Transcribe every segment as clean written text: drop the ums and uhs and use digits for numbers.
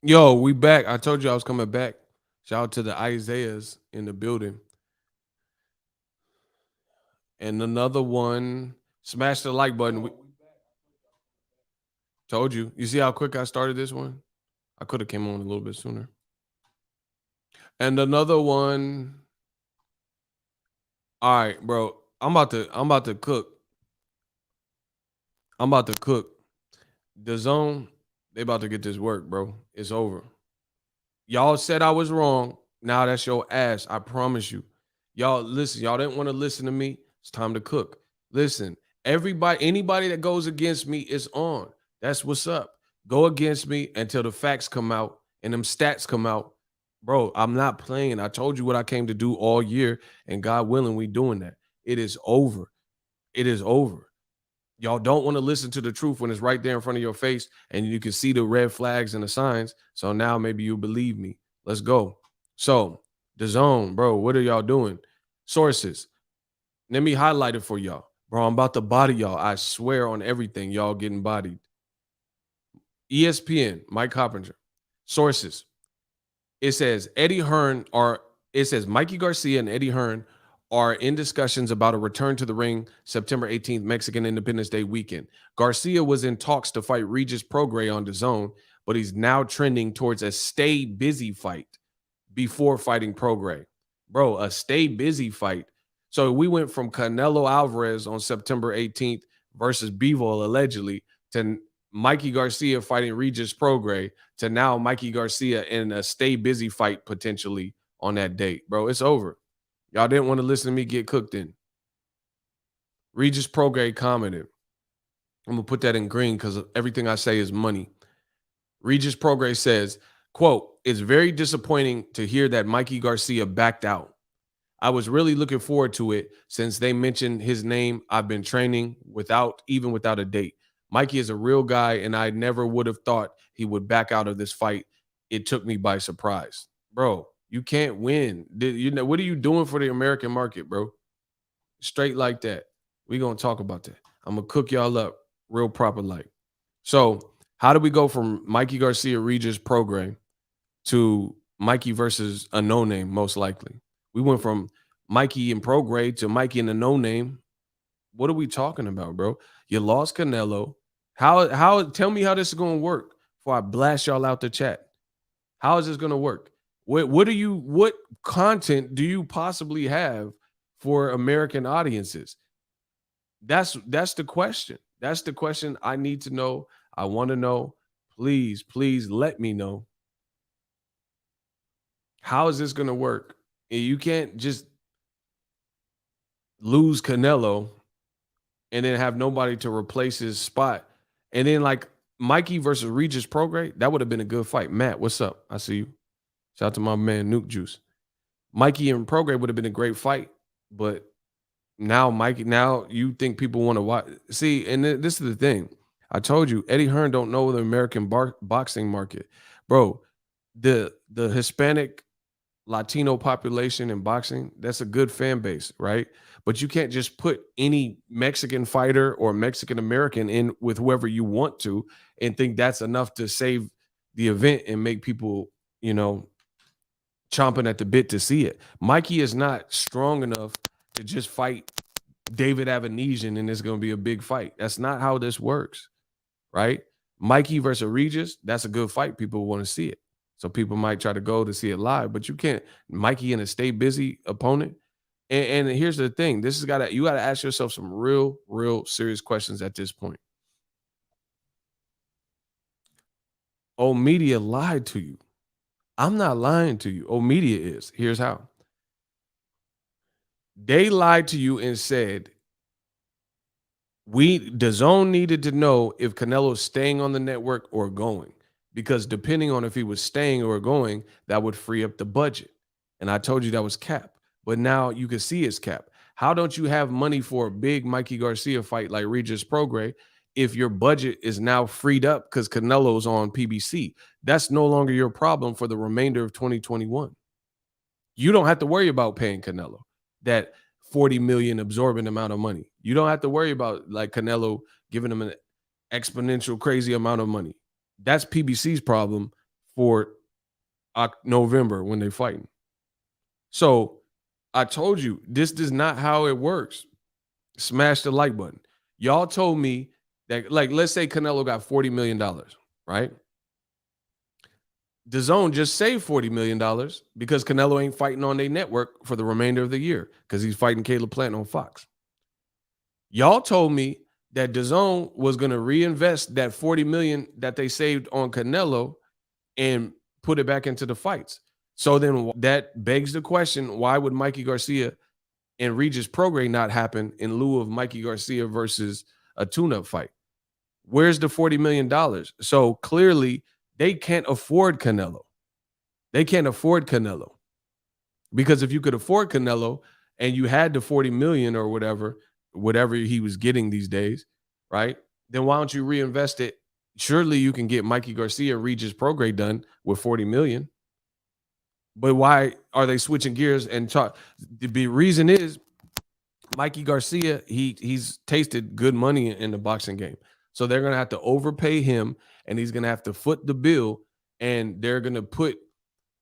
Yo, we back. I told you I was coming back. Shout out to the Isaiahs in the building. And another one, smash the like button. We told you. You see how quick I started this one? I could have came on a little bit sooner. And another one. All right, bro. I'm about to cook. I'm about to cook. The zone, they about to get this work, bro. It's over. Y'all said I was wrong. Now that's your ass. I promise you. Y'all listen. Y'all didn't want to listen to me. It's time to cook. Listen, anybody that goes against me is on. That's what's up. Go against me until the facts come out and them stats come out. Bro, I'm not playing. I told you what I came to do all year, and God willing, we doing that. It is over. It is over. Y'all don't want to listen to the truth when it's right there in front of your face and you can see the red flags and the signs. So now maybe you believe me. Let's go. So, the zone, bro, what are y'all doing? Sources. Let me highlight it for y'all. Bro, I'm about to body y'all. I swear on everything, y'all getting bodied. ESPN, Mike Coppinger. Sources. It says it says Mikey Garcia and Eddie Hearn are in discussions about a return to the ring September 18th, Mexican Independence Day weekend. Garcia was in talks to fight Regis Prograis on Dazn, but he's now trending towards a stay busy fight before fighting Prograis. Bro, a stay busy fight. So we went from Canelo Alvarez on September 18th versus Bivol allegedly to Mikey Garcia fighting Regis Prograis to now Mikey Garcia in a stay busy fight potentially on that date. Bro, it's over. Y'all didn't want to listen to me get cooked in. Regis Prograis commented. I'm going to put that in green because everything I say is money. Regis Prograis says, quote, "It's very disappointing to hear that Mikey Garcia backed out. I was really looking forward to it since they mentioned his name. I've been training without a date. Mikey is a real guy, and I never would have thought he would back out of this fight. It took me by surprise." Bro, you can't win. You know what are you doing for the American market, bro? Straight like that. We gonna talk about that. I'm gonna cook y'all up real proper like. So, how do we go from Mikey Garcia Regis Prograis to Mikey versus a no name, most likely? We went from Mikey and Prograis to Mikey and a no name. What are we talking about, bro? You lost Canelo. How tell me how this is gonna work before I blast y'all out the chat. How is this gonna work? What content do you possibly have for American audiences? That's the question. That's the question I need to know. I want to know. Please, please let me know. How is this gonna work? You can't just lose Canelo and then have nobody to replace his spot. And then like Mikey versus Regis Prograis, that would have been a good fight. Matt, what's up? I see you. Shout out to my man Nuke Juice. Mikey and Prograis would have been a great fight, but now Mikey, now you think people want to watch? See, and this is the thing. I told you, Eddie Hearn don't know the American boxing market, bro. The Hispanic Latino population in boxing, that's a good fan base, right? But you can't just put any Mexican fighter or Mexican American in with whoever you want to and think that's enough to save the event and make people, chomping at the bit to see it. Mikey is not strong enough to just fight David Avanesian and it's going to be a big fight. That's not how this works, right? Mikey versus Regis, that's a good fight. People want to see it. So people might try to go to see it live, but you can't. Mikey and a stay busy opponent. And here's the thing: this has got you got to ask yourself some real serious questions at this point. Oh, media lied to you. I'm not lying to you. Oh, media is. Here's how. They lied to you and said the zone needed to know if Canelo's staying on the network or going, because depending on if he was staying or going, that would free up the budget. And I told you that was cap, but now you can see it's cap. How don't you have money for a big Mikey Garcia fight like Regis Prograis if your budget is now freed up because Canelo's on PBC? That's no longer your problem for the remainder of 2021. You don't have to worry about paying Canelo that 40 million absorbent amount of money. You don't have to worry about like Canelo giving him an exponential crazy amount of money. That's PBC's problem for November when they fighting. So I told you this is not how it works. Smash the like button. Y'all told me that, like, let's say Canelo got $40 million, right? DAZN just saved $40 million because Canelo ain't fighting on their network for the remainder of the year because he's fighting Caleb Plant on Fox. Y'all told me that DAZN was going to reinvest that $40 million that they saved on Canelo and put it back into the fights. So then that begs the question, why would Mikey Garcia and Regis Prograis not happen in lieu of Mikey Garcia versus a tune-up fight? Where's the $40 million? So clearly they can't afford Canelo. They can't afford Canelo. Because if you could afford Canelo and you had the 40 million or whatever he was getting these days, right? Then why don't you reinvest it? Surely you can get Mikey Garcia, Regis Prograis done with 40 million. But why are they switching gears and talk? The reason is Mikey Garcia, he's tasted good money in the boxing game. So they're going to have to overpay him and he's going to have to foot the bill, and they're going to put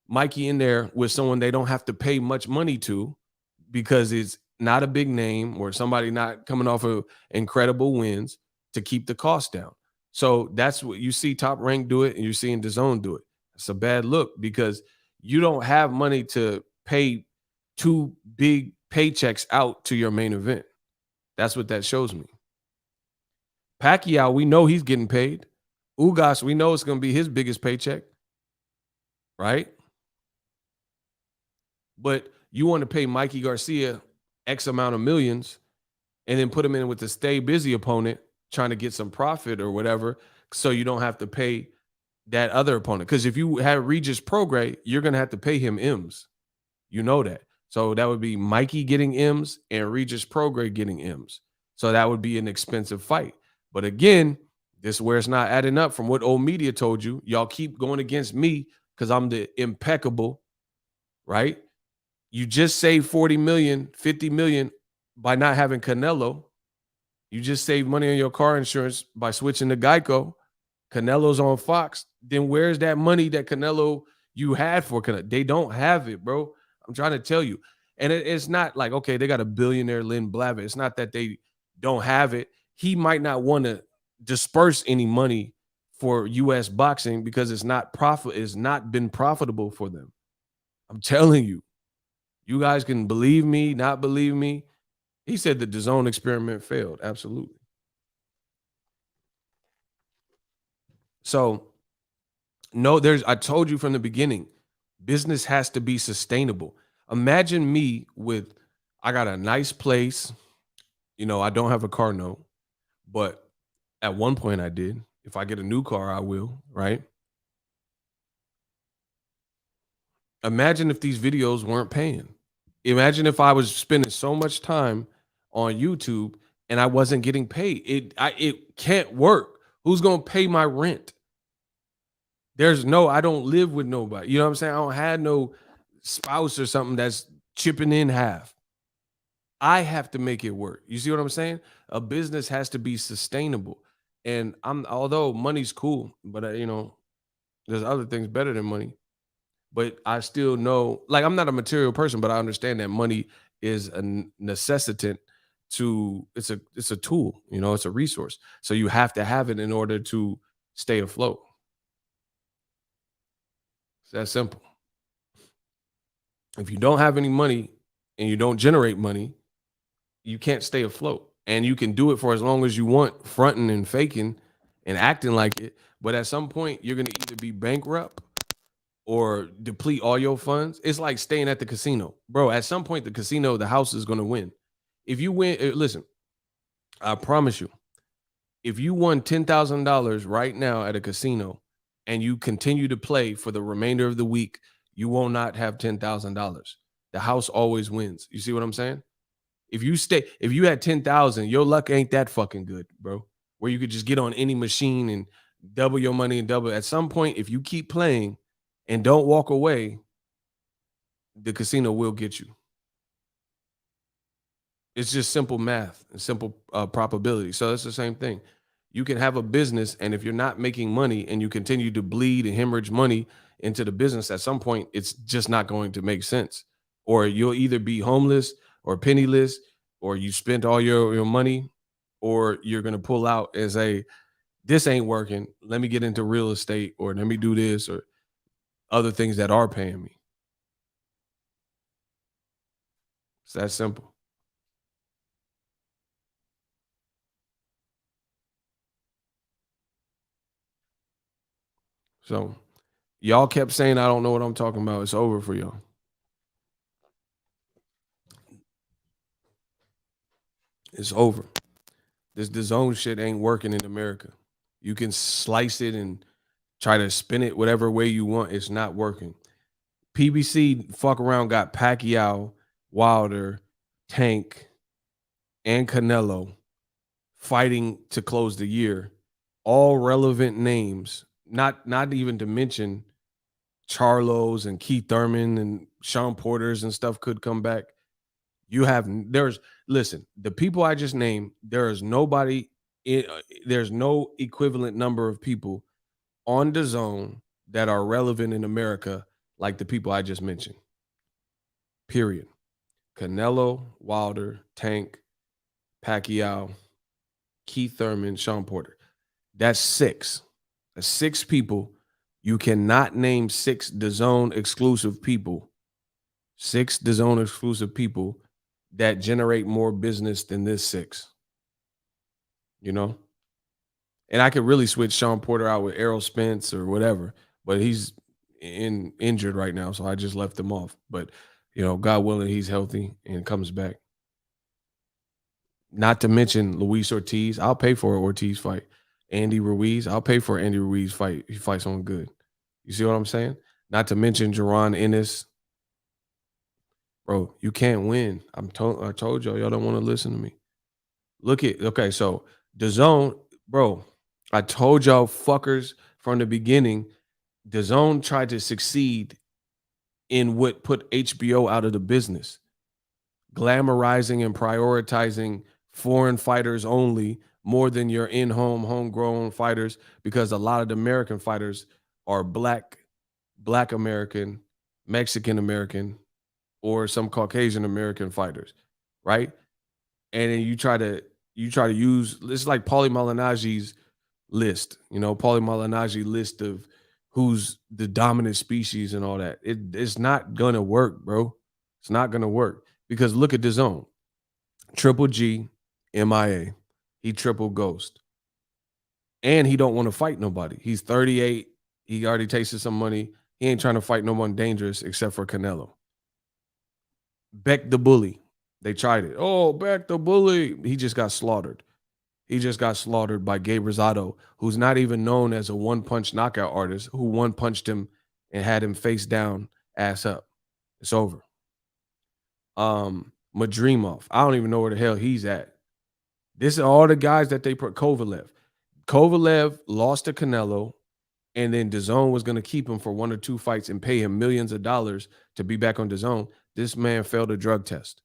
Mikey in there with someone they don't have to pay much money to because it's not a big name or somebody not coming off of incredible wins to keep the cost down. So that's what you see Top Rank do it, and you're seeing DAZN do it. It's a bad look because you don't have money to pay 2 big paychecks out to your main event. That's what that shows me. Pacquiao, we know he's getting paid. Ugas, we know it's going to be his biggest paycheck, right? But you want to pay Mikey Garcia X amount of millions and then put him in with the stay busy opponent trying to get some profit or whatever, so you don't have to pay that other opponent. Because if you have Regis Prograis, you're going to have to pay him M's. You know that. So that would be Mikey getting M's and Regis Prograis getting M's. So that would be an expensive fight. But again, this is where it's not adding up from what old media told you. Y'all keep going against me because I'm the impeccable, right? You just saved 40 million, 50 million by not having Canelo. You just saved money on your car insurance by switching to Geico. Canelo's on Fox. Then where's that money that Canelo you had for Canelo? They don't have it, bro. I'm trying to tell you. And it's not like, okay, they got a billionaire Lynn Blavitt. It's not that they don't have it. He might not want to disperse any money for U.S. boxing because it's not been profitable for them. I'm telling you. You guys can believe me, not believe me. He said the DAZN experiment failed. Absolutely. So, no, I told you from the beginning, business has to be sustainable. Imagine me I got a nice place. You know, I don't have a car note, but at one point I did. If I get a new car, I will, right? Imagine if these videos weren't paying. Imagine if I was spending so much time on YouTube and I wasn't getting paid. It can't work. Who's going to pay my rent? I don't live with nobody. You know what I'm saying? I don't have no spouse or something that's chipping in half. I have to make it work. You see what I'm saying? A business has to be sustainable. And although money's cool, but there's other things better than money. But I still know, like, I'm not a material person, but I understand that money is a necessitant it's a tool, it's a resource. So you have to have it in order to stay afloat. It's that simple. If you don't have any money and you don't generate money, you can't stay afloat. And you can do it for as long as you want, fronting and faking and acting like it. But at some point, you're going to either be bankrupt or deplete all your funds. It's like staying at the casino. Bro, at some point, the house is going to win. If you win, listen, I promise you, if you won $10,000 right now at a casino and you continue to play for the remainder of the week, you will not have $10,000. The house always wins. You see what I'm saying? If you had 10,000, your luck ain't that fucking good, bro. Where you could just get on any machine and double your money and double. At some point, if you keep playing and don't walk away, the casino will get you. It's just simple math and simple probability. So it's the same thing. You can have a business, and if you're not making money and you continue to bleed and hemorrhage money into the business, at some point, it's just not going to make sense. Or you'll either be homeless or penniless, or you spent all your money, or you're going to pull out and say, this ain't working. Let me get into real estate, or let me do this, or other things that are paying me. It's that simple. So y'all kept saying I don't know what I'm talking about. It's over for y'all. It's over. This DAZN shit ain't working in America. You can slice it and try to spin it whatever way you want. It's not working. PBC fuck around got Pacquiao, Wilder, Tank, and Canelo fighting to close the year. All relevant names. Not even to mention Charlos and Keith Thurman and Sean Porters and stuff could come back. Listen, the people I just named, there is nobody there's no equivalent number of people on the zone that are relevant in America like the people I just mentioned. Period. Canelo, Wilder, Tank, Pacquiao, Keith Thurman, Sean Porter. That's six. That's six people. You cannot name six DAZN exclusive people. Six DAZN exclusive people that generate more business than this six. You know? And I could really switch Sean Porter out with Errol Spence or whatever, but he's injured right now, so I just left him off. But God willing, he's healthy and comes back. Not to mention Luis Ortiz. I'll pay for an Ortiz fight. Andy Ruiz. I'll pay for Andy Ruiz fight. He fights someone good. You see what I'm saying? Not to mention Jaron Ennis. Bro, you can't win. I told y'all don't want to listen to me. Okay, so DAZN, bro, I told y'all fuckers from the beginning, DAZN tried to succeed in what put HBO out of the business. Glamorizing and prioritizing foreign fighters only more than your in-home, homegrown fighters, because a lot of the American fighters are black American, Mexican American, or some Caucasian American fighters, right? And then you try to use, it's like Paulie Malignaggi's list, Paulie Malignaggi list of who's the dominant species and all that. It's not gonna work, bro. It's not gonna work, because look at DAZN. Triple G, MIA. He triple ghost. And he don't want to fight nobody. He's 38. He already tasted some money. He ain't trying to fight no one dangerous except for Canelo. Beck the Bully. They tried it. Oh, Beck the Bully. He just got slaughtered. He just got slaughtered by Gabe Rosado, who's not even known as a one-punch knockout artist, who one-punched him and had him face down, ass up. It's over. Madrimov. I don't even know where the hell he's at. This is all the guys that they put. Kovalev. Kovalev lost to Canelo, and then DAZN was going to keep him for one or two fights and pay him millions of dollars to be back on DAZN. This man failed a drug test,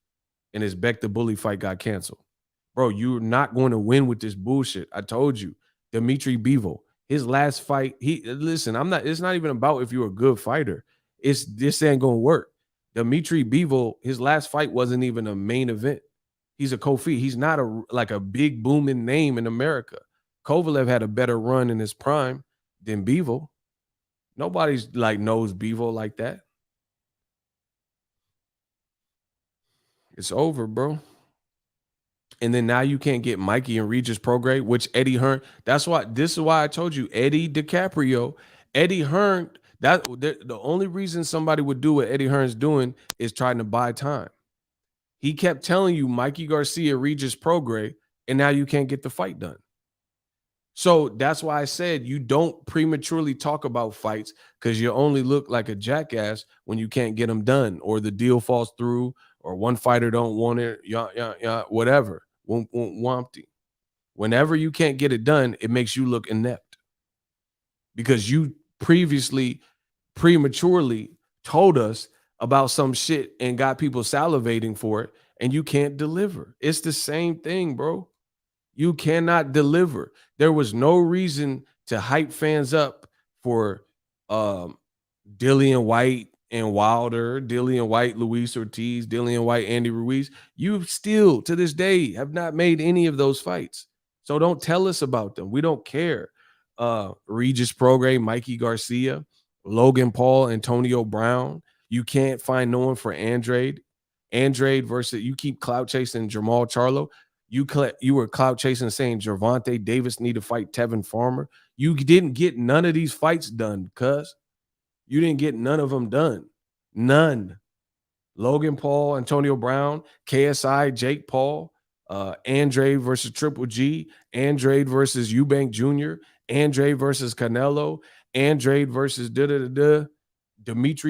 and his Beck the Bully fight got canceled. Bro, you're not going to win with this bullshit. I told you. Dimitri Bivol, his last fight, it's not even about if you're a good fighter. This ain't going to work. Dimitri Bivol, his last fight wasn't even a main event. He's a Kofi. He's not a big booming name in America. Kovalev had a better run in his prime than Bivol. Nobody's knows Bivol like that. It's over, bro. And then now you can't get Mikey and Regis Prograis, which Eddie Hearn. This is why I told you Eddie DiCaprio, Eddie Hearn. The only reason somebody would do what Eddie Hearn's doing is trying to buy time. He kept telling you Mikey Garcia, Regis Prograis, and now you can't get the fight done. So that's why I said you don't prematurely talk about fights, because you only look like a jackass when you can't get them done, or the deal falls through, or one fighter don't want it, whatever. Whenever you can't get it done, it makes you look inept, because you prematurely told us about some shit and got people salivating for it, and you can't deliver. It's the same thing, bro. You cannot deliver. There was no reason to hype fans up for Dillian White and Wilder, Dillian White, Luis Ortiz, Dillian White, Andy Ruiz. You still to this day have not made any of those fights. So don't tell us about them. We don't care. Regis Prograis, Mikey Garcia, Logan Paul, Antonio Brown. You can't find no one for Andrade. Andrade versus you keep clout chasing Jamal Charlo. You were clout chasing saying Gervonta Davis need to fight Tevin Farmer. You didn't get none of these fights done, cuz. You didn't get none of them done. None. Logan Paul, Antonio Brown, KSI, Jake Paul, Andrade versus Triple G, Andrade versus Eubank Jr., Andrade versus Canelo, Andrade versus Dimitri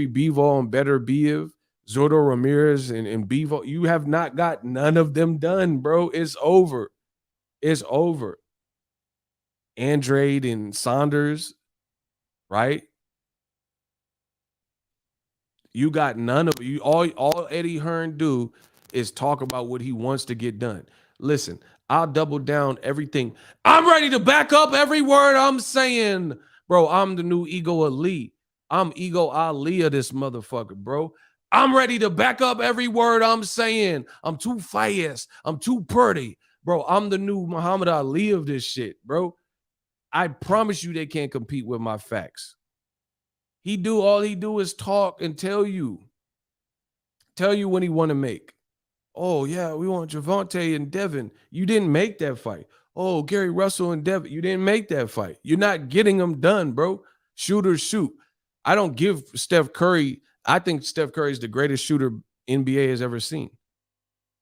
Bivol and Better Biev, Zordo Ramirez and Bivol. You have not got none of them done, bro. It's over. It's over. Andrade and Saunders, right? You got none of you. All Eddie Hearn do is talk about what he wants to get done. Listen, I'll double down everything. I'm ready to back up every word I'm saying. Bro, I'm the new Ego Ali. I'm Ego Ali of this motherfucker, bro. I'm ready to back up every word I'm saying. I'm too fast. I'm too pretty. Bro, I'm the new Muhammad Ali of this shit, bro. I promise you they can't compete with my facts. All he do is talk and tell you when he want to make. Oh yeah, we want Gervonta and Devin. You didn't make that fight. Oh, Gary Russell and Devin, you didn't make that fight. You're not getting them done, bro. Shooters shoot. I don't give Steph Curry. I think Steph Curry is the greatest shooter NBA has ever seen.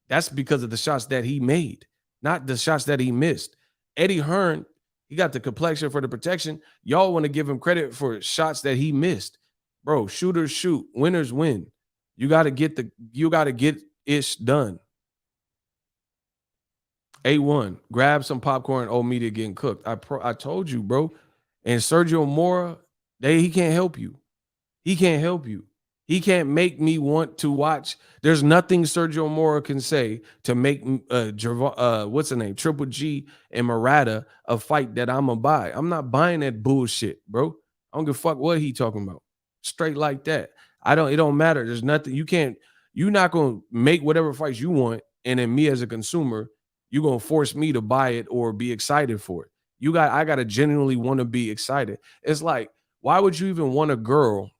That's because of the shots that he made, not the shots that he missed. Eddie Hearn, he got the complexion for the protection. Y'all want to give him credit for shots that he missed. Bro, shooters shoot, winners win. You got to get ish done. A1, grab some popcorn, old media getting cooked. I told you, bro. And Sergio Mora, he can't help you. He can't help you. He can't make me want to watch. There's nothing Sergio Mora can say to make what's the name? Triple G and Murata a fight that I'm gonna buy. I'm not buying that bullshit, bro. I don't give a fuck what he talking about. Straight like that. It don't matter. There's nothing you're not gonna make whatever fights you want, and then me as a consumer, you're gonna force me to buy it or be excited for it. I gotta genuinely want to be excited. It's like, why would you even want a girl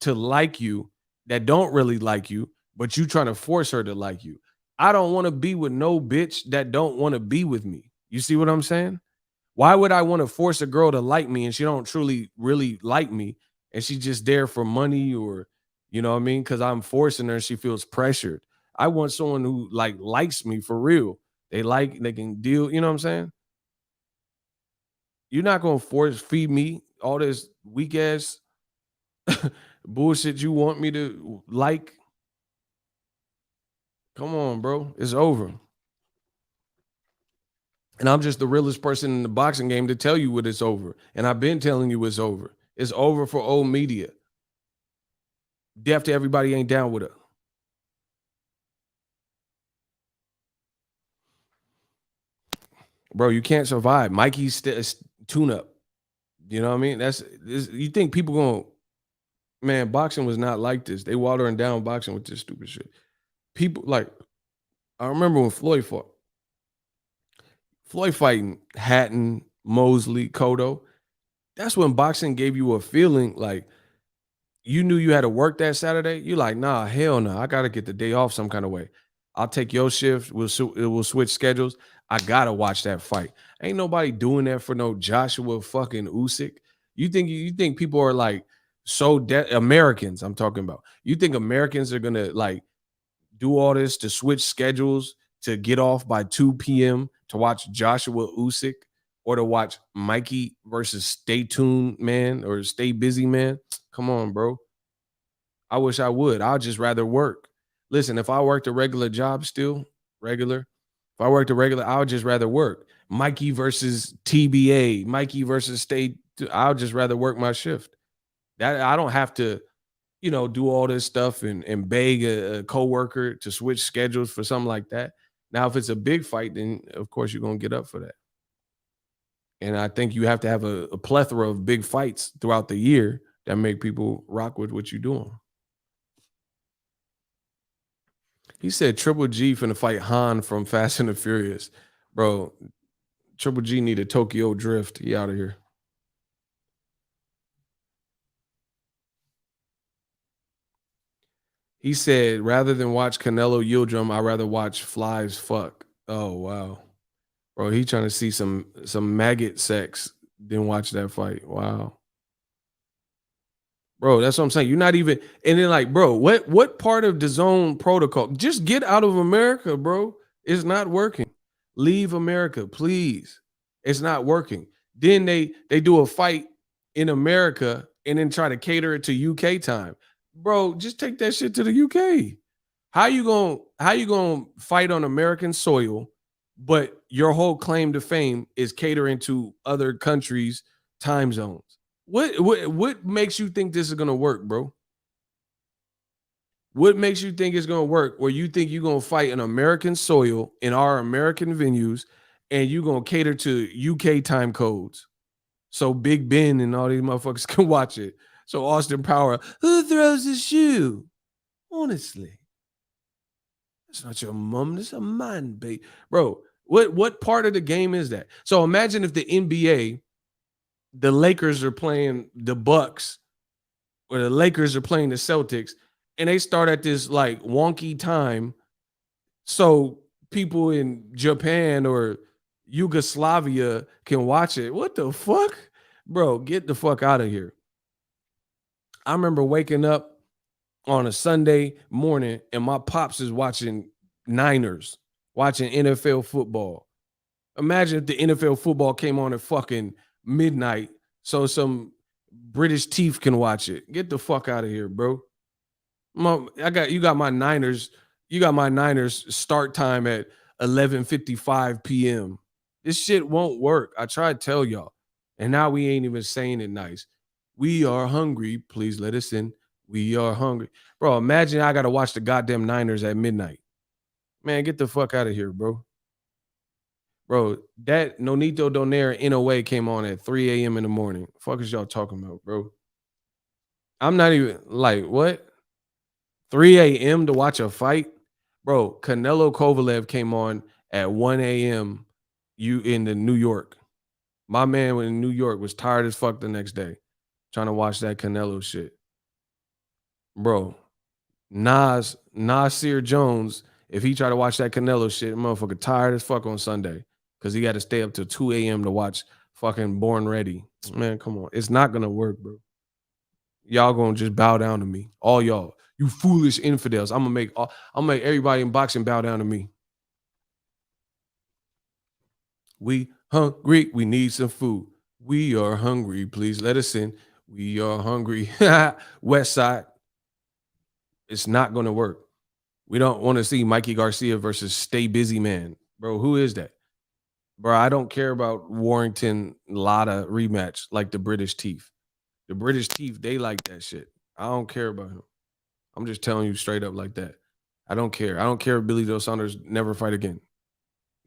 to like you that don't really like you, but you trying to force her to like you? I don't want to be with no bitch that don't want to be with me. You see what I'm saying? Why would I want to force a girl to like me and she don't truly really like me and she's just there for money, or you know what I mean? Because I'm forcing her and she feels pressured. I want someone who likes me for real. They can deal, you know what I'm saying? You're not gonna force feed me all this weak ass bullshit you want me to like. Come on, bro. It's over. And I'm just the realest person in the boxing game to tell you what it's over. And I've been telling you it's over. It's over for old media. Deaf to everybody ain't down with it. Bro, you can't survive. Mikey's tune up. You know what I mean? You think people going, man, boxing was not like this. They watering down boxing with this stupid shit. People I remember when Floyd fought. Floyd fighting Hatton, Mosley, Cotto. That's when boxing gave you a feeling like you knew you had to work that Saturday. You're like, nah, hell no. I got to get the day off some kind of way. I'll take your shift. We'll switch schedules. I got to watch that fight. Ain't nobody doing that for no Joshua fucking Usyk. You think people are like Americans, I'm talking about. You think Americans are going to do all this to switch schedules to get off by 2 p.m. to watch Joshua Usyk or to watch Mikey versus Stay Tuned Man or Stay Busy Man? Come on, bro. I wish I would. I'd just rather work. Listen, if I worked a regular job still, if I worked a regular, I would just rather work. Mikey versus TBA, Mikey versus Stay, I would just rather work my shift. That I don't have to, do all this stuff and beg a coworker to switch schedules for something like that. Now, if it's a big fight, then of course you're going to get up for that. And I think you have to have a plethora of big fights throughout the year that make people rock with what you're doing. He said Triple G finna fight Han from Fast and the Furious. Bro, Triple G need a Tokyo Drift. He out of here. He said, rather than watch Canelo Yildirim, I'd rather watch flies fuck. Oh, wow. Bro, he trying to see some maggot sex than watch that fight. Wow. Bro, that's what I'm saying. You're not even, and then like, bro, what part of the zone protocol? Just get out of America, bro. It's not working. Leave America, please. It's not working. Then they do a fight in America and then try to cater it to UK time. Bro, just take that shit to the UK. How you gonna fight on American soil, but your whole claim to fame is catering to other countries' time zones? What makes you think this is gonna work, bro? What makes you think it's gonna work? Where you think you're gonna fight in American soil in our American venues, and you're gonna cater to UK time codes, so Big Ben and all these motherfuckers can watch it. So Austin Power, who throws a shoe? Honestly, that's not your mom. That's a man, babe, bro. What part of the game is that? So imagine if the NBA, the Lakers are playing the Bucks or the Lakers are playing the Celtics, and they start at this like wonky time, so people in Japan or Yugoslavia can watch it. What the fuck, bro? Get the fuck out of here. I remember waking up on a Sunday morning and my pops is watching Niners, watching NFL football. Imagine if the NFL football came on at fucking midnight so some British teeth can watch it. Get the fuck out of here, bro. You got my Niners. You got my Niners start time at 11:55 p.m. This shit won't work. I tried to tell y'all. And now we ain't even saying it nice. We are hungry. Please let us in. We are hungry. Bro, imagine I got to watch the goddamn Niners at midnight. Man, get the fuck out of here, bro. Bro, that Nonito Donaire NOA came on at 3 a.m. in the morning. Fuck is y'all talking about, bro? I'm not even like, what? 3 a.m. to watch a fight? Bro, Canelo Kovalev came on at 1 a.m. You in the New York. My man in New York was tired as fuck the next day trying to watch that Canelo shit. Bro, Nasir Jones, if he tried to watch that Canelo shit, motherfucker tired as fuck on Sunday because he got to stay up till 2 a.m. to watch fucking Born Ready. Man, come on. It's not going to work, bro. Y'all going to just bow down to me. All y'all. You foolish infidels. I'm going to make everybody in boxing bow down to me. We hungry. We need some food. We are hungry. Please let us in. We are hungry. West Side. It's not going to work. We don't want to see Mikey Garcia versus Stay Busy Man. Bro, who is that? Bro, I don't care about Warrington Lotta rematch like the British Teeth. The British Teeth, they like that shit. I don't care about him. I'm just telling you straight up like that. I don't care. I don't care if Billy Joe Saunders never fight again.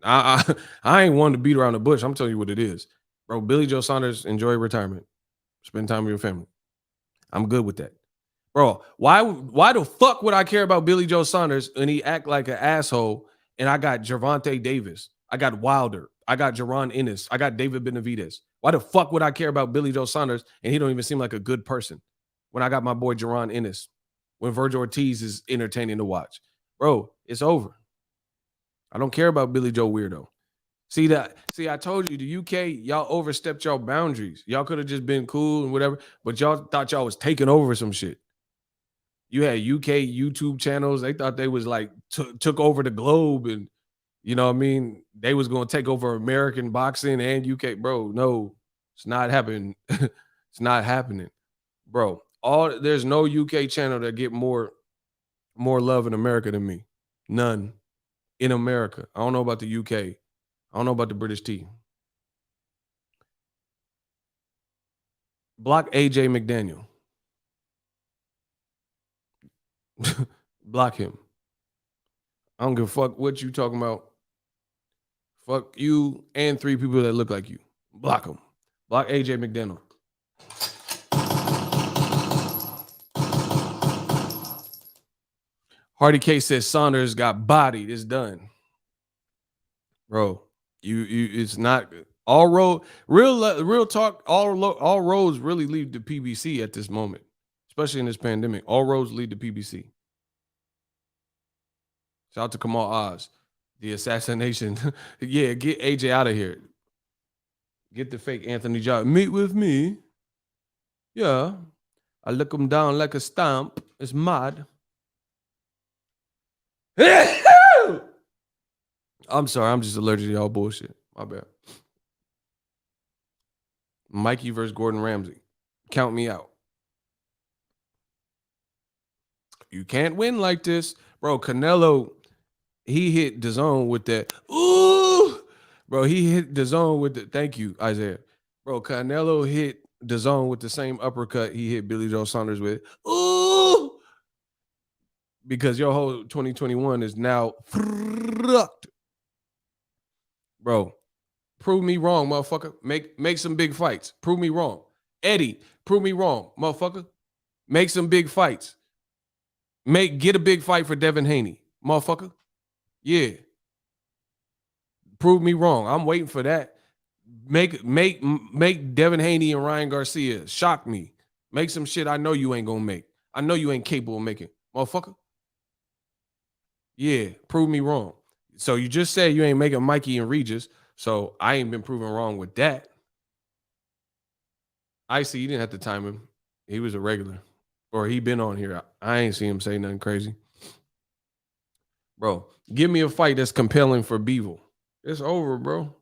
I ain't one to beat around the bush. I'm telling you what it is. Bro, Billy Joe Saunders, enjoy retirement. Spend time with your family. I'm good with that. Bro, why the fuck would I care about Billy Joe Saunders and he act like an asshole and I got Gervonta Davis, I got Wilder, I got Jaron Ennis, I got David Benavidez. Why the fuck would I care about Billy Joe Saunders and he don't even seem like a good person when I got my boy Jaron Ennis, when Virgil Ortiz is entertaining to watch? Bro, it's over. I don't care about Billy Joe Weirdo. See, I told you, the UK, y'all overstepped y'all boundaries. Y'all could have just been cool and whatever, but y'all thought y'all was taking over some shit. You had UK YouTube channels. They thought they was like took over the globe, and you know what I mean? They was going to take over American boxing and UK. Bro, no, it's not happening. It's not happening. Bro, there's no UK channel that get more love in America than me. None. In America. I don't know about the UK. I don't know about the British team. Block AJ McDaniel. Block him. I don't give a fuck what you talking about. Fuck you and 3 people that look like you. Block them. Block AJ McDaniel. Hardy K says Saunders got bodied. It's done, bro. You. It's not all road. Real talk. All roads really lead to PBC at this moment, especially in this pandemic. All roads lead to PBC. Shout out to Kamal Oz. The assassination. Yeah, get AJ out of here. Get the fake Anthony Joshua. Meet with me. Yeah. I look him down like a stamp. It's mad. I'm sorry. I'm just allergic to y'all bullshit. My bad. Mikey versus Gordon Ramsay. Count me out. You can't win like this. Bro, Canelo, he hit Dazn with that. Ooh. Bro, he hit Dazn with the. Thank you, Isaiah. Bro, Canelo hit Dazn with the same uppercut he hit Billy Joe Saunders with. Ooh. Because your whole 2021 is now fucked. Bro, prove me wrong, motherfucker. Make some big fights. Prove me wrong. Eddie, prove me wrong, motherfucker. Make some big fights. Get a big fight for Devin Haney, motherfucker. Yeah. Prove me wrong. I'm waiting for that. Make Devin Haney and Ryan Garcia. Shock me. Make some shit I know you ain't gonna make. I know you ain't capable of making, motherfucker. Yeah, prove me wrong. So you just said you ain't making Mikey and Regis, so I ain't been proven wrong with that. I see you didn't have to time him. He was a regular. Or he been on here. I ain't seen him say nothing crazy. Bro, give me a fight that's compelling for Bevel. It's over, bro.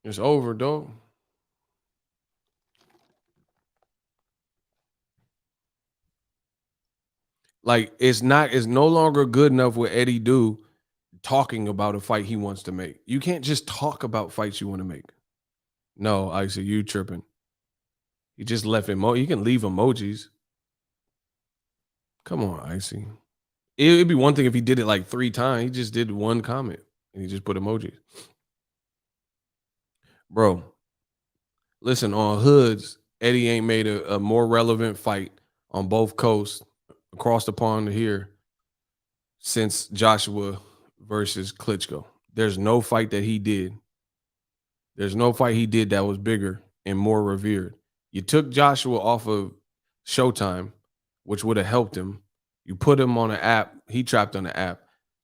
It's over, dog. Like, it's no longer good enough with Eddie Do talking about a fight he wants to make. You can't just talk about fights you want to make. No, I see you tripping. He just left you can leave emojis. Come on, Icy. It'd be one thing if he did it like 3 times. He just did one comment and he just put emojis. Bro, listen, on hoods, Eddie ain't made a more relevant fight on both coasts across the pond here since Joshua versus Klitschko. There's no fight that he did. There's no fight he did that was bigger and more revered. You took Joshua off of Showtime, which would have helped him. You put him on an app. He trapped on the app.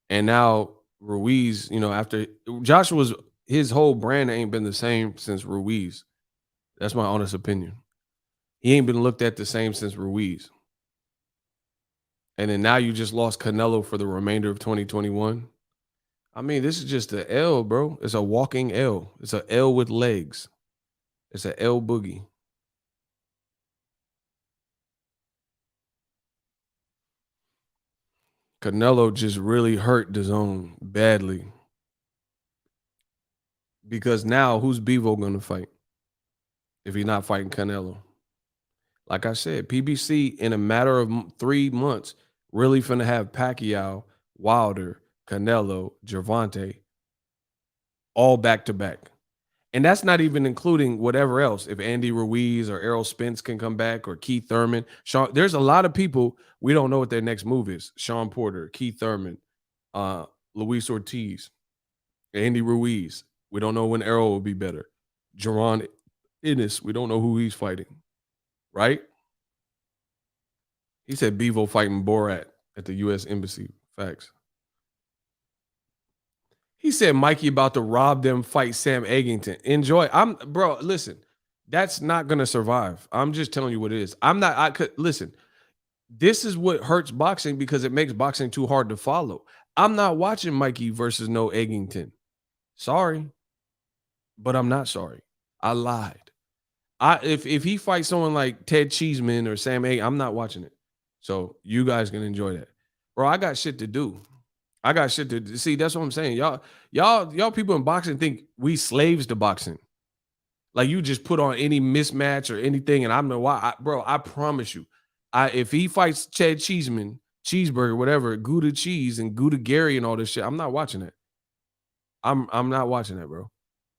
And now Ruiz, after Joshua's, his whole brand ain't been the same since Ruiz. That's my honest opinion. He ain't been looked at the same since Ruiz. And then now you just lost Canelo for the remainder of 2021. I mean, this is just an L, bro. It's a walking L. It's an L with legs. It's an L boogie. Canelo just really hurt Dazn badly. Because now who's Bevo going to fight if he's not fighting Canelo? Like I said, PBC in a matter of 3 months really finna have Pacquiao, Wilder, Canelo, Gervonta all back to back. And that's not even including whatever else. If Andy Ruiz or Errol Spence can come back or Keith Thurman. There's a lot of people we don't know what their next move is. Sean Porter, Keith Thurman, Luis Ortiz, Andy Ruiz. We don't know when Errol will be better. Jaron Ennis, we don't know who he's fighting. Right? He said Bevo fighting Borat at the U.S. Embassy. Facts. He said Mikey about to rob them, fight Sam Eggington. Enjoy. Bro, listen, that's not going to survive. I'm just telling you what it is. Listen, this is what hurts boxing because it makes boxing too hard to follow. I'm not watching Mikey versus no Eggington. Sorry, but I'm not sorry. I lied. If he fights someone like Ted Cheeseman or Sam Eggington, I'm not watching it. So you guys can enjoy that. Bro, I got shit to do. I got shit to see. That's what I'm saying. Y'all people in boxing think we slaves to boxing. Like you just put on any mismatch or anything, and I know why. Bro, I promise you, if he fights Chad Cheeseman, Cheeseburger, whatever, Gouda cheese and Gouda Gary and all this shit, I'm not watching it. I'm not watching that, bro.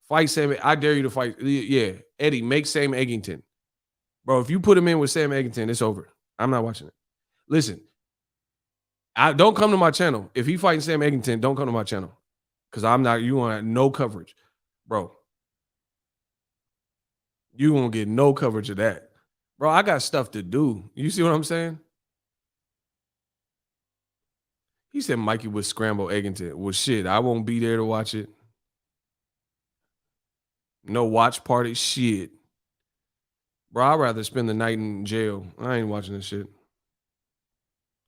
Fight Sam. I dare you to fight. Yeah, Eddie, make Sam Eggington, bro. If you put him in with Sam Eggington, it's over. I'm not watching it. Listen, I don't come to my channel. If he fighting Sam Eggington, don't come to my channel. Cause I'm not, you want no coverage. Bro, you won't get no coverage of that. Bro, I got stuff to do. You see what I'm saying? He said Mikey would scramble Eggington. Well, shit, I won't be there to watch it. No watch party. Shit. Bro, I'd rather spend the night in jail. I ain't watching this shit.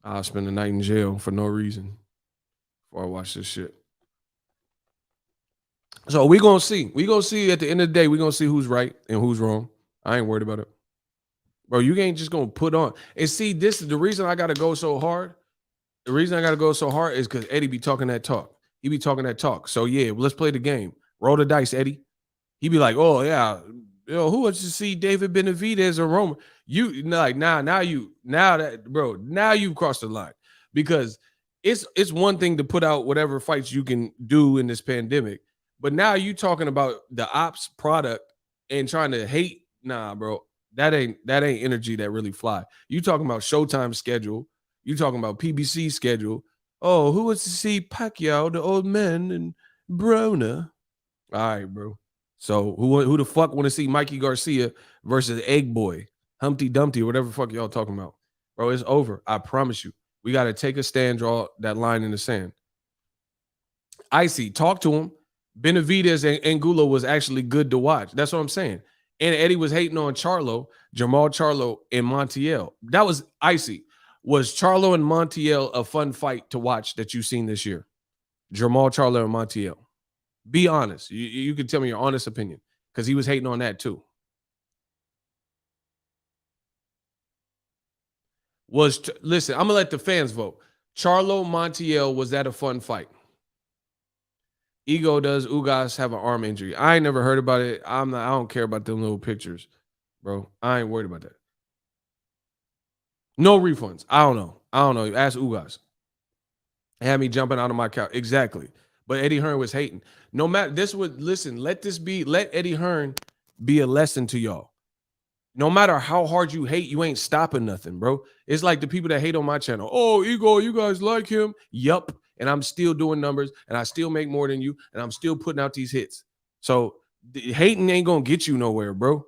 I'll spend the night in jail for no reason before I watch this shit. So we gonna see. We gonna see at the end of the day, we gonna see who's right and who's wrong. I ain't worried about it. Bro, you ain't just gonna put on. And see, this is the reason I gotta go so hard. The reason I gotta go so hard is because Eddie be talking that talk. He be talking that talk. So yeah, let's play the game. Roll the dice, Eddie. He be like, oh yeah, who wants to see David Benavidez or Roman? You like now that bro, now you've crossed the line because it's one thing to put out whatever fights you can do in this pandemic, but now you talking about the ops product and trying to hate. Nah, bro, that ain't energy that really fly. You talking about Showtime schedule? You talking about PBC schedule? Oh, who wants to see Pacquiao, the old man, and Broner? All right, bro. So who the fuck want to see Mikey Garcia versus Egg Boy, Humpty Dumpty, or whatever the fuck y'all talking about? Bro, it's over. I promise you. We got to take a stand, draw that line in the sand. Icy, talk to him. Benavidez and Angulo was actually good to watch. That's what I'm saying. And Eddie was hating on Charlo, Jamal Charlo, and Montiel. That was Icy. Was Charlo and Montiel a fun fight to watch that you've seen this year? Jamal Charlo and Montiel. Be honest. You can tell me your honest opinion because he was hating on that too. Listen, I'm gonna let the fans vote. Charlo Montiel, was that a fun fight? Ego, does Ugas have an arm injury? I ain't never heard about it. I don't care about them little pictures, bro. I ain't worried about that. No refunds. I don't know. Ask Ugas. Had me jumping out of my couch. Exactly. But Eddie Hearn was hating. No matter let Eddie Hearn be a lesson to y'all. No matter how hard you hate, you ain't stopping nothing, bro. It's like the people that hate on my channel. Oh, Ego, you guys like him? Yup. And I'm still doing numbers and I still make more than you and I'm still putting out these hits. So hating ain't gonna get you nowhere, bro.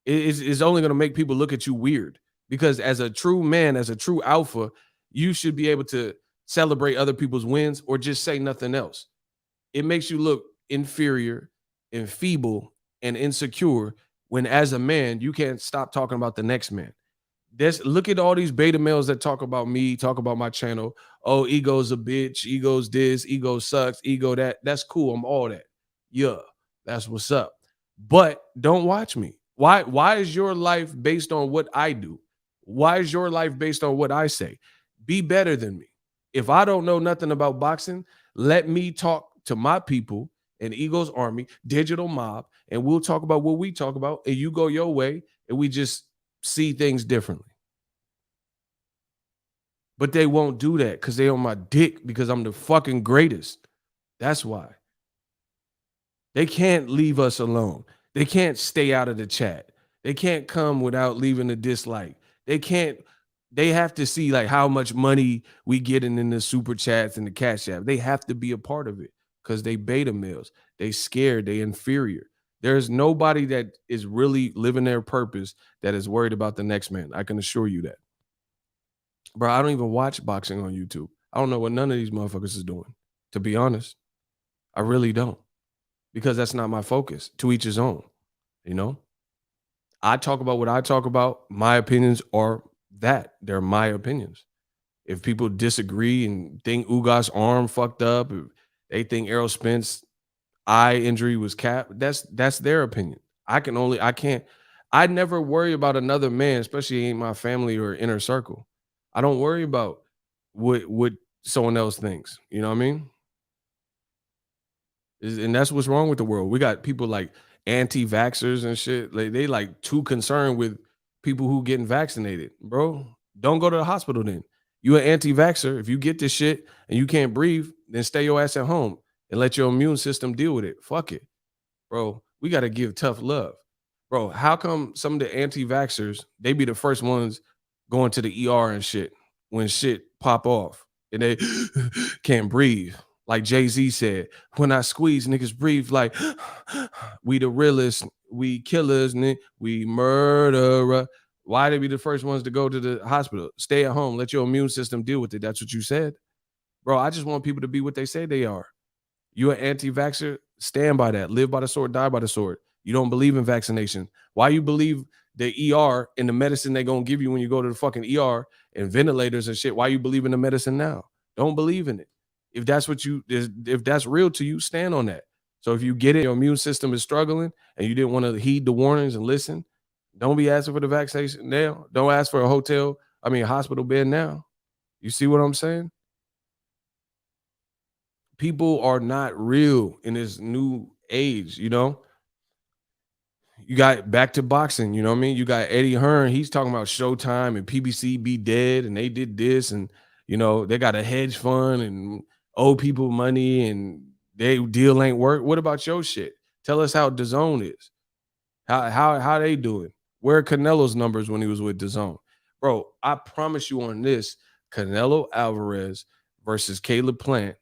It's only gonna make people look at you weird because as a true man, as a true alpha, you should be able to celebrate other people's wins or just say nothing else. It makes you look inferior and feeble and insecure when as a man, you can't stop talking about the next man. Look at all these beta males that talk about me, talk about my channel. Oh, Ego's a bitch, Ego's this, Ego sucks, Ego that. That's cool. I'm all that. Yeah, that's what's up. But don't watch me. Why is your life based on what I do? Why is your life based on what I say? Be better than me. If I don't know nothing about boxing, let me talk to my people and Ego's Army, Digital Mob, and we'll talk about what we talk about, and you go your way, and we just see things differently. But they won't do that because they on my dick because I'm the fucking greatest. That's why. They can't leave us alone. They can't stay out of the chat. They can't come without leaving a dislike. They have to see like how much money we getting in the super chats and the cash app. They have to be a part of it because they beta males. They scared. They inferior. There's nobody that is really living their purpose that is worried about the next man. I can assure you that. Bro, I don't even watch boxing on YouTube. I don't know what none of these motherfuckers is doing, to be honest. I really don't. Because that's not my focus. To each his own, you know? I talk about what I talk about. My opinions are that. They're my opinions. If people disagree and think Ugas' arm fucked up, if they think Errol Spence eye injury was capped, that's their opinion. I never worry about another man, especially in my family or inner circle. I don't worry about what someone else thinks. You know what I mean? And that's what's wrong with the world. We got people like anti-vaxxers and shit. Like they like too concerned with people who getting vaccinated. Bro, don't go to the hospital then. You an anti-vaxxer. If you get this shit and you can't breathe, then stay your ass at home and let your immune system deal with it. Fuck it. Bro, we got to give tough love. Bro, how come some of the anti-vaxxers, they be the first ones going to the ER and shit? when shit pop off and they can't breathe. Like Jay-Z said, when I squeeze, niggas breathe like we the realest, we killers, we murderer. Why they be the first ones to go to the hospital? Stay at home, let your immune system deal with it. That's what you said. Bro, I just want people to be what they say they are. You an anti-vaxxer? Stand by that. Live by the sword, die by the sword. You don't believe in vaccination. Why you believe the ER and the medicine they gonna give you when you go to the fucking ER and ventilators and shit? Why you believe in the medicine now? Don't believe in it. If that's what if that's real to you, stand on that. So if you get it, your immune system is struggling and you didn't want to heed the warnings and listen, don't be asking for the vaccination now. Don't ask for a hospital bed now. You see what I'm saying? People are not real in this new age, you know. You got back to boxing, you know what I mean? You got Eddie Hearn, he's talking about Showtime and PBC be dead and they did this and they got a hedge fund and owe people money and they deal ain't work. What about your shit? Tell us how DAZN is. How they doing? Where are Canelo's numbers when he was with DAZN? Bro, I promise you on this, Canelo Alvarez versus Caleb Plant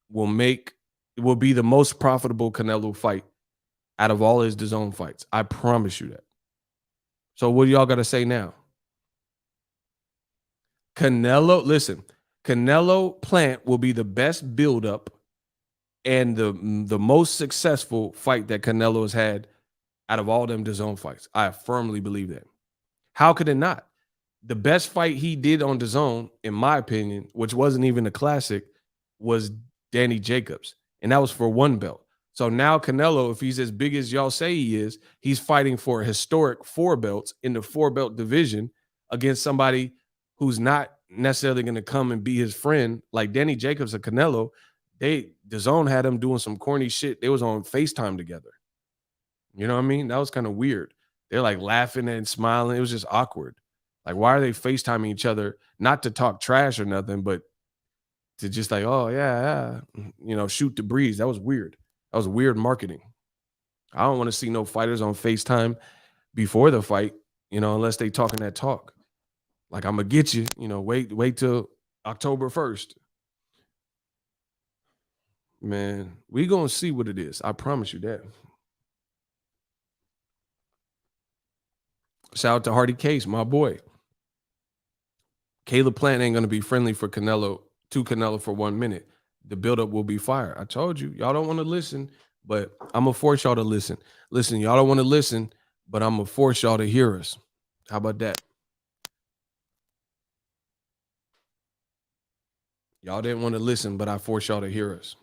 will be the most profitable Canelo fight out of all his DAZN fights. I promise you that. So what do y'all got to say now? Canelo Plant will be the best buildup and the most successful fight that Canelo has had out of all them DAZN fights. I firmly believe that. How could it not? The best fight he did on DAZN, in my opinion, which wasn't even a classic, was Danny Jacobs. And that was for one belt. So now Canelo, if he's as big as y'all say he is, he's fighting for a historic 4 belts in the 4-belt division against somebody who's not necessarily going to come and be his friend. Like Danny Jacobs and Canelo, DAZN had him doing some corny shit. They was on FaceTime together. You know what I mean? That was kind of weird. They're like laughing and smiling. It was just awkward. Like, why are they FaceTiming each other? Not to talk trash or nothing, but to just like, oh, yeah, shoot the breeze. That was weird. That was weird marketing. I don't want to see no fighters on FaceTime before the fight, unless they talking that talk. Like, I'm going to get you, wait till October 1st. Man, we going to see what it is. I promise you that. Shout out to Hardy Case, my boy. Caleb Plant ain't going to be friendly for Canelo, to Canelo for 1 minute. The buildup will be fire. I told you, y'all don't want to listen, but I'm going to force y'all to listen. Listen, y'all don't want to listen, but I'm going to force y'all to hear us. How about that? Y'all didn't want to listen, but I forced y'all to hear us.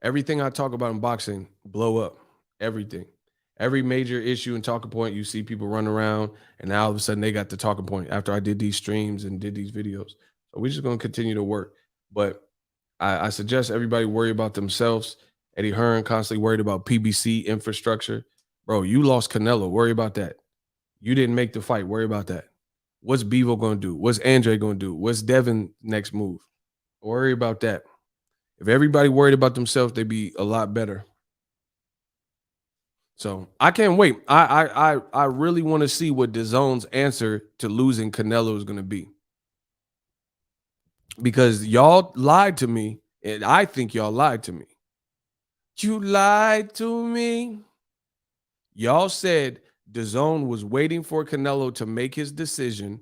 Everything I talk about in boxing, blow up. Everything. Every major issue and talking point, you see people run around, and now all of a sudden they got the talking point after I did these streams and did these videos. So we're just going to continue to work. But I suggest everybody worry about themselves. Eddie Hearn constantly worried about PBC infrastructure. Bro, you lost Canelo. Worry about that. You didn't make the fight. Worry about that. What's Bevo going to do? What's Andre going to do? What's Devin next move? Worry about that. If everybody worried about themselves, they'd be a lot better. So I can't wait. I really want to see what DAZN's answer to losing Canelo is going to be. Because y'all lied to me, and I think y'all lied to me. You lied to me. Y'all said DAZN was waiting for Canelo to make his decision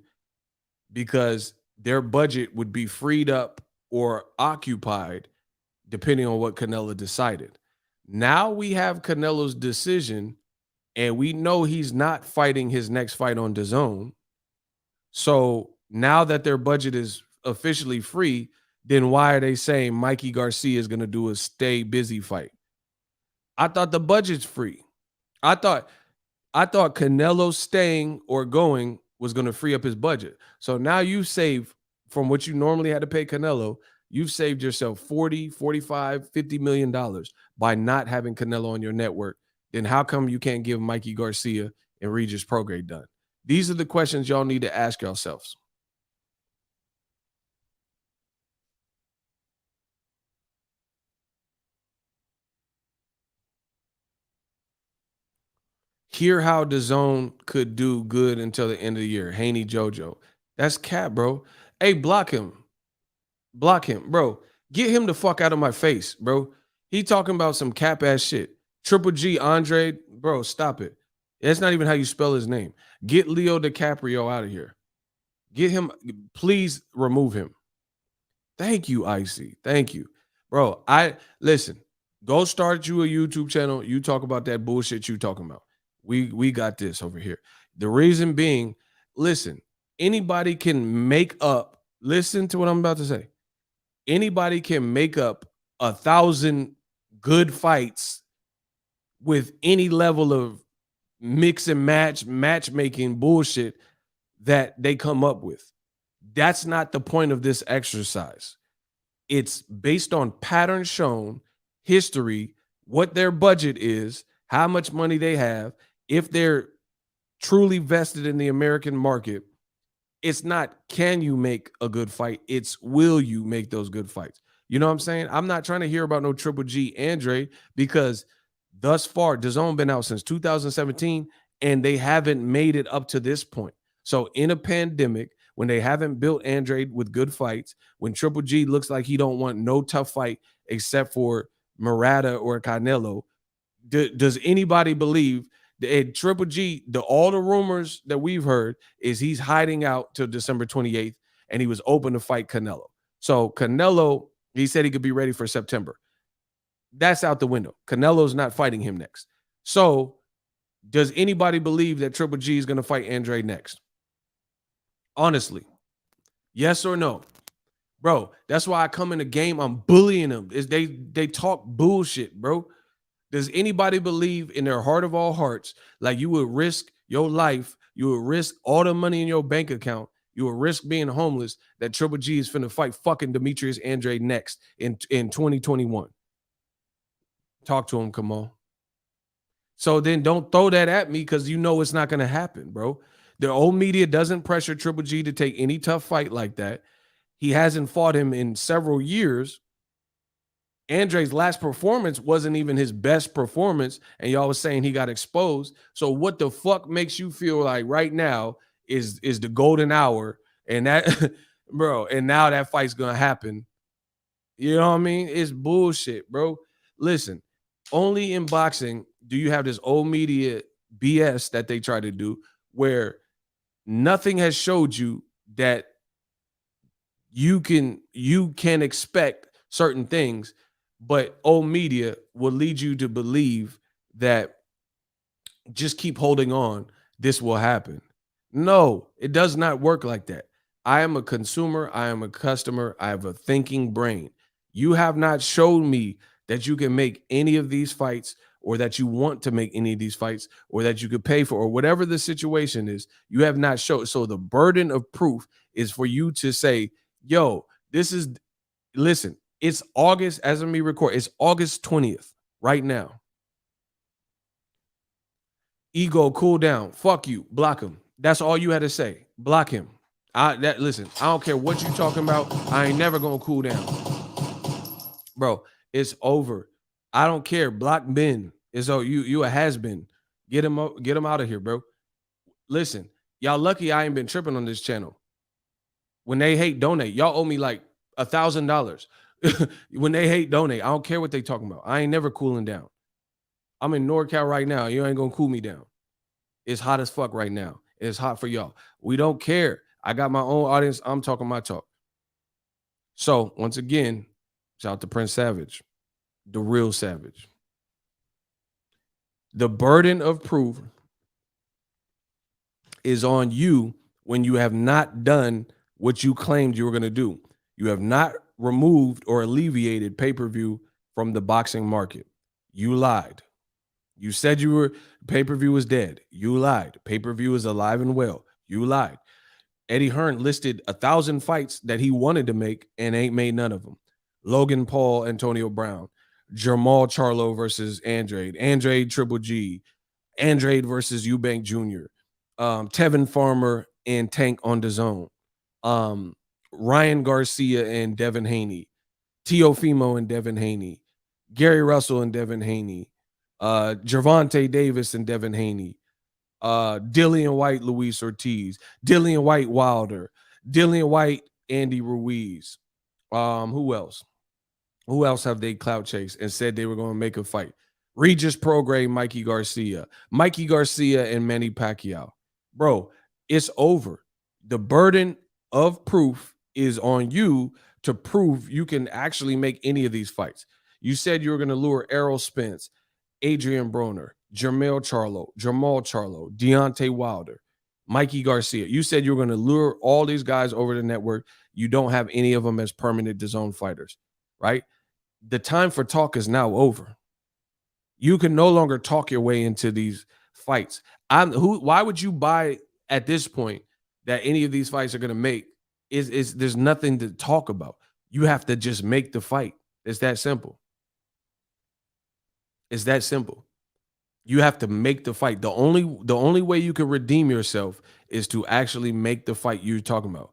because their budget would be freed up or occupied depending on what Canelo decided. Now we have Canelo's decision, and we know he's not fighting his next fight on DAZN. So now that their budget is officially free, then why are they saying Mikey Garcia is going to do a stay busy fight? I thought the budget's free. I thought Canelo staying or going was going to free up his budget. So now you save from what you normally had to pay Canelo, you've saved yourself 40, 45, $50 million by not having Canelo on your network. Then how come you can't give Mikey Garcia and Regis Prograde done? These are the questions y'all need to ask yourselves. Hear how DAZN could do good until the end of the year. Haney JoJo. That's cap, bro. Hey, block him. Block him, bro. Get him the fuck out of my face, bro. He talking about some cap ass shit. Triple G Andre, bro, stop it. That's not even how you spell his name. Get Leo DiCaprio out of here. Get him, please remove him. Thank you, Icy. Thank you. Bro, I listen, go start you a YouTube channel. You talk about that bullshit you talking about. We got this over here. The reason being, listen, anybody can make up, listen to what I'm about to say. Anybody can make up 1,000 good fights with any level of mix and matchmaking bullshit that they come up with. That's not the point of this exercise. It's based on patterns shown, history, what their budget is, how much money they have, if they're truly vested in the American market. It's not can you make a good fight, it's will you make those good fights. You know what I'm saying? I'm not trying to hear about no Triple G Andre because thus far, DAZN been out since 2017 and they haven't made it up to this point. So in a pandemic, when they haven't built Andre with good fights, when Triple G looks like he don't want no tough fight except for Murata or Canelo, does anybody believe that Triple G, all the rumors that we've heard is he's hiding out till December 28th and he was open to fight Canelo. So Canelo, he said he could be ready for September. That's out the window. Canelo's not fighting him next. So does anybody believe that Triple G is going to fight Andre next? Honestly, yes or no? Bro, that's why I come in the game, I'm bullying them. They talk bullshit, bro. Does anybody believe in their heart of all hearts, like you would risk your life, you would risk all the money in your bank account, you would risk being homeless, that Triple G is finna fight fucking Demetrius Andre next in 2021? Talk to him, come on. So then don't throw that at me because you know it's not going to happen, bro. The old media doesn't pressure Triple G to take any tough fight like that. He hasn't fought him in several years. Andre's last performance wasn't even his best performance, and y'all was saying he got exposed. So what the fuck makes you feel like right now is the golden hour, and that, bro, and now that fight's gonna happen? You know what I mean? It's bullshit, bro. Listen, only in boxing do you have this old media BS that they try to do, where nothing has showed you that you can expect certain things. But old media will lead you to believe that just keep holding on, this will happen. No, it does not work like that. I am a consumer. I am a customer. I have a thinking brain. You have not shown me that you can make any of these fights, or that you want to make any of these fights, or that you could pay for, or whatever the situation is. You have not shown. So the burden of proof is for you to say, yo, listen, it's August, as of me record, it's August 20th right now. Ego, cool down. Fuck you. Block him. That's all you had to say. Block him. Listen, I don't care what you talking about. I ain't never gonna cool down. Bro, it's over. I don't care. Block Ben. It's you a has-been. Get him out of here, bro. Listen, y'all lucky I ain't been tripping on this channel. When they hate donate, y'all owe me like $1,000. When they hate donate, I don't care what they talking about. I ain't never cooling down. I'm in NorCal right now. You ain't gonna cool me down. It's hot as fuck right now. It's hot for y'all. We don't care. I got my own audience. I'm talking my talk. So once again, shout out to Prince Savage, the real Savage. The burden of proof is on you when you have not done what you claimed you were going to do. You have not removed or alleviated pay-per-view from the boxing market. You lied. You said pay-per-view was dead. You lied. Pay-per-view is alive and well. You lied. Eddie Hearn listed 1,000 fights that he wanted to make and ain't made none of them. Logan Paul, Antonio Brown, Jermall Charlo versus Andrade Triple G, Andrade versus Eubank Jr., Tevin Farmer and Tank on DAZN, Ryan Garcia and Devin Haney, Teofimo and Devin Haney, Gary Russell and Devin Haney, Gervonta Davis and Devin Haney, Dillian White, Luis Ortiz, Dillian White Wilder, Dillian White Andy Ruiz. Who else? Who else have they clout chased and said they were going to make a fight? Regis Prograis, Mikey Garcia, and Manny Pacquiao. Bro, it's over. The burden of proof is on you to prove you can actually make any of these fights. You said you were going to lure Errol Spence, Adrian Broner, Jamal Charlo, Deontay Wilder, Mikey Garcia. You said you were going to lure all these guys over the network. You don't have any of them as permanent DAZN fighters, right? The time for talk is now over. You can no longer talk your way into these fights. Why would you buy at this point that any of these fights are going to make? Is there's nothing to talk about. You have to just make the fight. It's that simple. It's that simple. You have to make the fight. The only way you can redeem yourself is to actually make the fight you're talking about.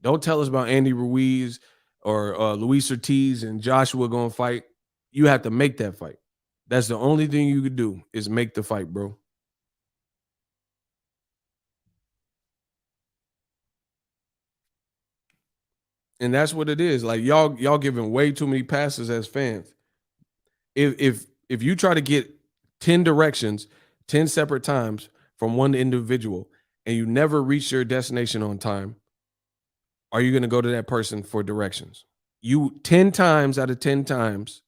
Don't tell us about Andy Ruiz or Luis Ortiz and Joshua going to fight. You have to make that fight. That's the only thing you could do is make the fight, bro. And that's what it is. Like y'all giving way too many passes as fans. If you try to get 10 directions 10 separate times from one individual and you never reach your destination on time, are you going to go to that person for directions? You 10 times out of 10 times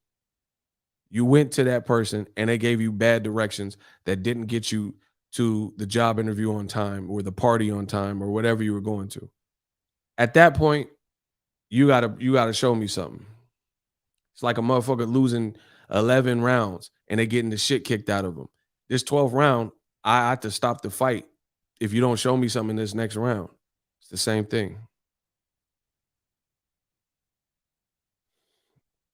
you went to that person and they gave you bad directions that didn't get you to the job interview on time or the party on time or whatever you were going to. At that point, you gotta show me something. It's like a motherfucker losing 11 rounds and they getting the shit kicked out of them. This 12th round, I have to stop the fight if you don't show me something in this next round. It's the same thing.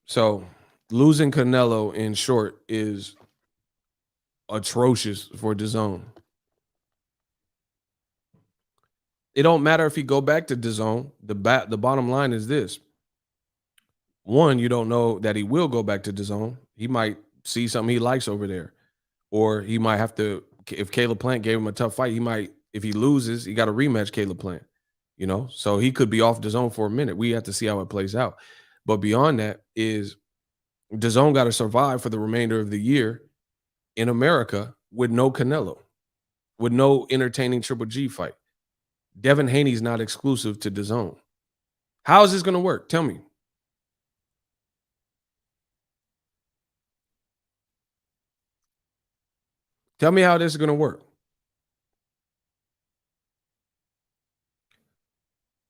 So losing Canelo in short is atrocious for DAZN. It don't matter if he go back to DAZN. The bottom line is this. One, you don't know that he will go back to DAZN. He might see something he likes over there. Or he might have to, if Caleb Plant gave him a tough fight, he might, if he loses, he got to rematch Caleb Plant. You know, so he could be off DAZN for a minute. We have to see how it plays out. But beyond that is DAZN got to survive for the remainder of the year in America with no Canelo, with no entertaining Triple G fight. Devin Haney's not exclusive to DAZN. How is this going to work? Tell me. Tell me how this is going to work.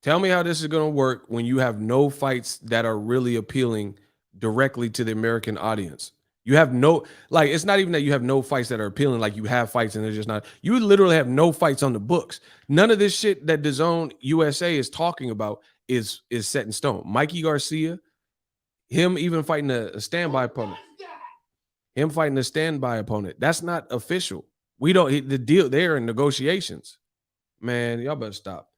Tell me how this is going to work when you have no fights that are really appealing directly to the American audience. You have no, like, it's not even that you have no fights that are appealing, like you have fights and they're just not. You literally have no fights on the books. None of this shit that DAZN USA is talking about is set in stone. Mikey Garcia, him even fighting a standby opponent. Him fighting a standby opponent. That's not official. We don't, the deal, they're in negotiations. Man, y'all better stop.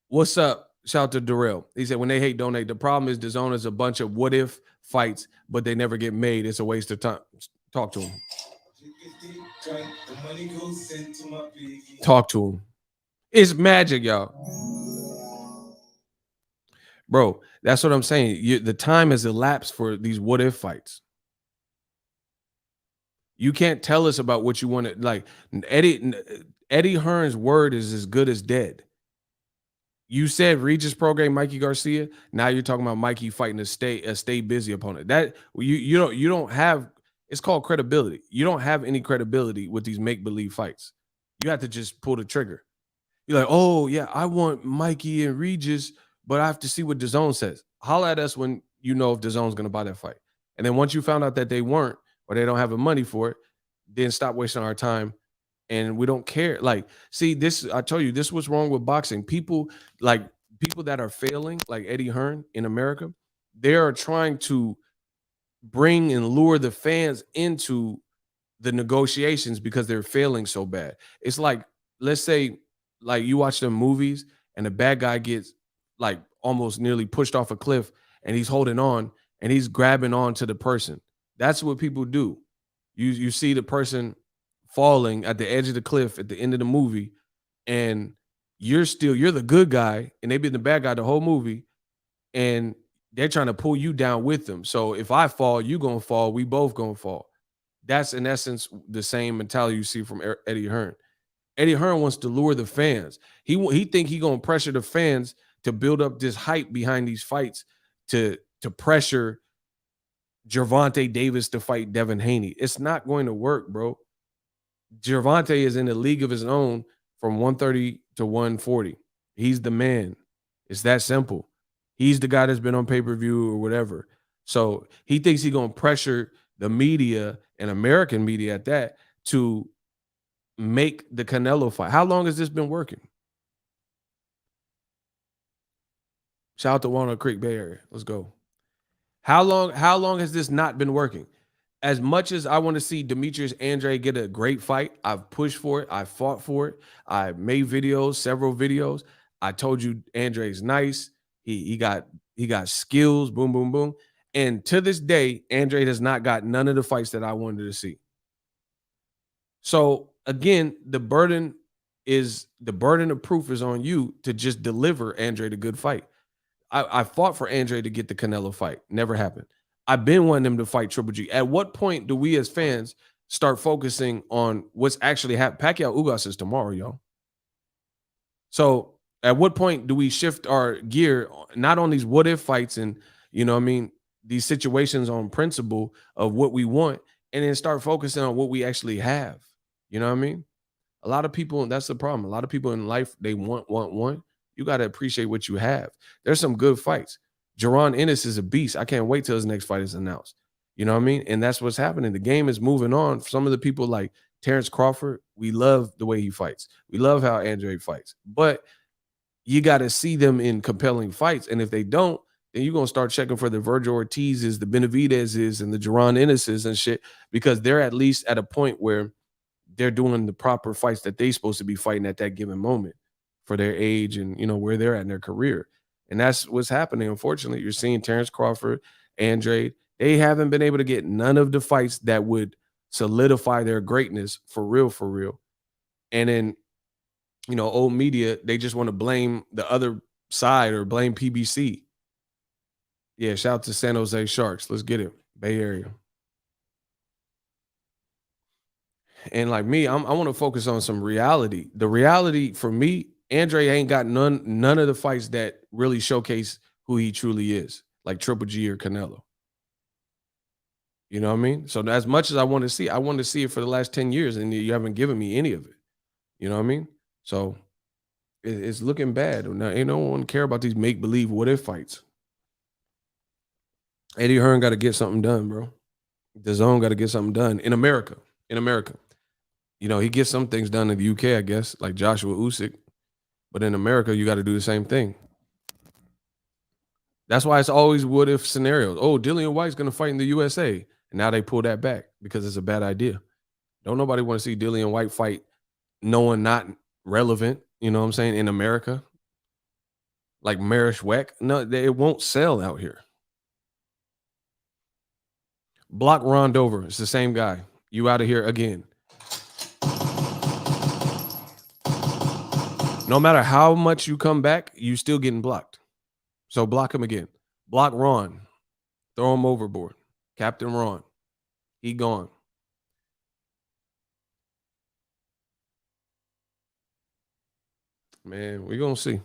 What's up? Shout out to Darrell. He said, when they hate, donate. The problem is DAZN is a bunch of what if fights, but they never get made. It's a waste of time. Talk to him. Talk to him. It's magic, y'all. Bro, that's what I'm saying. The time has elapsed for these what if fights. You can't tell us about what you want to, like, Eddie Hearn's word is as good as dead. You said Regis Prograis, Mikey Garcia. Now you're talking about Mikey fighting a stay busy opponent. That you don't have. It's called credibility. You don't have any credibility with these make believe fights. You have to just pull the trigger. You're like, oh yeah, I want Mikey and Regis, but I have to see what DAZN says. Holla at us when you know if DAZN's going to buy that fight. And then once you found out that they weren't or they don't have the money for it, then stop wasting our time. And we don't care. Like, see, this, I told you, this was wrong with boxing. People that are failing, like Eddie Hearn in America, they are trying to bring and lure the fans into the negotiations because they're failing so bad. It's like, let's say, like you watch them movies and the bad guy gets like almost nearly pushed off a cliff and he's holding on and he's grabbing on to the person. That's what people do. You see the person falling at the edge of the cliff at the end of the movie, and you're the good guy, and they've been the bad guy the whole movie, and they're trying to pull you down with them. So if I fall, you gonna fall. We both gonna fall. That's in essence the same mentality you see from Eddie Hearn. Eddie Hearn wants to lure the fans. He think he gonna pressure the fans to build up this hype behind these fights to pressure Gervonta Davis to fight Devin Haney. It's not going to work, bro. Gervonta is in a league of his own from 130 to 140. He's the man. It's that simple. He's the guy that's been on pay-per-view or whatever. So he thinks he's going to pressure the media and American media at that to make the Canelo fight. How long has this been working? Shout out to Walnut Creek, Bay Area. Let's go. How long has this not been working? As much as I want to see Demetrius Andrade get a great fight, I've pushed for it. I fought for it. I made videos, several videos. I told you Andrade's nice. He got skills. Boom, boom, boom. And to this day, Andrade has not got none of the fights that I wanted to see. So again, the burden of proof is on you to just deliver Andrade a good fight. I fought for Andrade to get the Canelo fight. Never happened. I've been wanting him to fight Triple G. At what point do we as fans start focusing on what's actually happening? Pacquiao Ugas is tomorrow, y'all. So at what point do we shift our gear, not on these what if fights and, these situations on principle of what we want, and then start focusing on what we actually have? You know what I mean? A lot of people, and that's the problem. A lot of people in life, they want. You got to appreciate what you have. There's some good fights. Jaron Ennis is a beast. I can't wait till his next fight is announced. You know what I mean? And that's what's happening. The game is moving on. Some of the people like Terrence Crawford, we love the way he fights. We love how Andrade fights. But you got to see them in compelling fights. And if they don't, then you're going to start checking for the Virgil Ortizes, the Benavidezes, and the Jaron Ennises and shit, because they're at least at a point where they're doing the proper fights that they're supposed to be fighting at that given moment for their age and, where they're at in their career. And that's what's happening. Unfortunately, you're seeing Terrence Crawford, Andrade, they haven't been able to get none of the fights that would solidify their greatness for real. And then, old media, they just want to blame the other side or blame PBC. Yeah, shout out to San Jose Sharks. Let's get it. Bay Area. And like me, I want to focus on some reality. The reality for me, Andrade ain't got none of the fights that really showcase who he truly is, like Triple G or Canelo. You know what I mean? So as much as I want to see it for the last 10 years, and you haven't given me any of it. You know what I mean? So it's looking bad. Now, ain't no one care about these make-believe what-if fights. Eddie Hearn got to get something done, bro. Dazn got to get something done in America. He gets some things done in the UK, I guess, like Joshua Usyk. But in America, you got to do the same thing. That's why it's always what if scenarios. Oh, Dillian White's going to fight in the USA. And now they pull that back because it's a bad idea. Don't nobody want to see Dillian White fight no one not relevant, you know what I'm saying, in America. Like Marish Weck. No, it won't sell out here. Block Ron Dover. It's the same guy. You out of here again. No matter how much you come back, you still getting blocked. So block him again. Block Ron. Throw him overboard. Captain Ron. He gone. Man, we're going to see.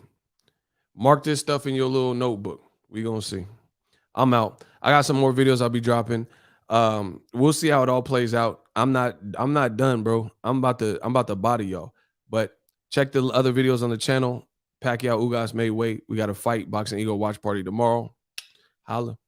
Mark this stuff in your little notebook. We're going to see. I'm out. I got some more videos I'll be dropping. We'll see how it all plays out. I'm not done, bro. I'm about to body y'all. But check the other videos on the channel. Pacquiao Ugas made weight. We got a fight. Boxingego watch party tomorrow. Holla.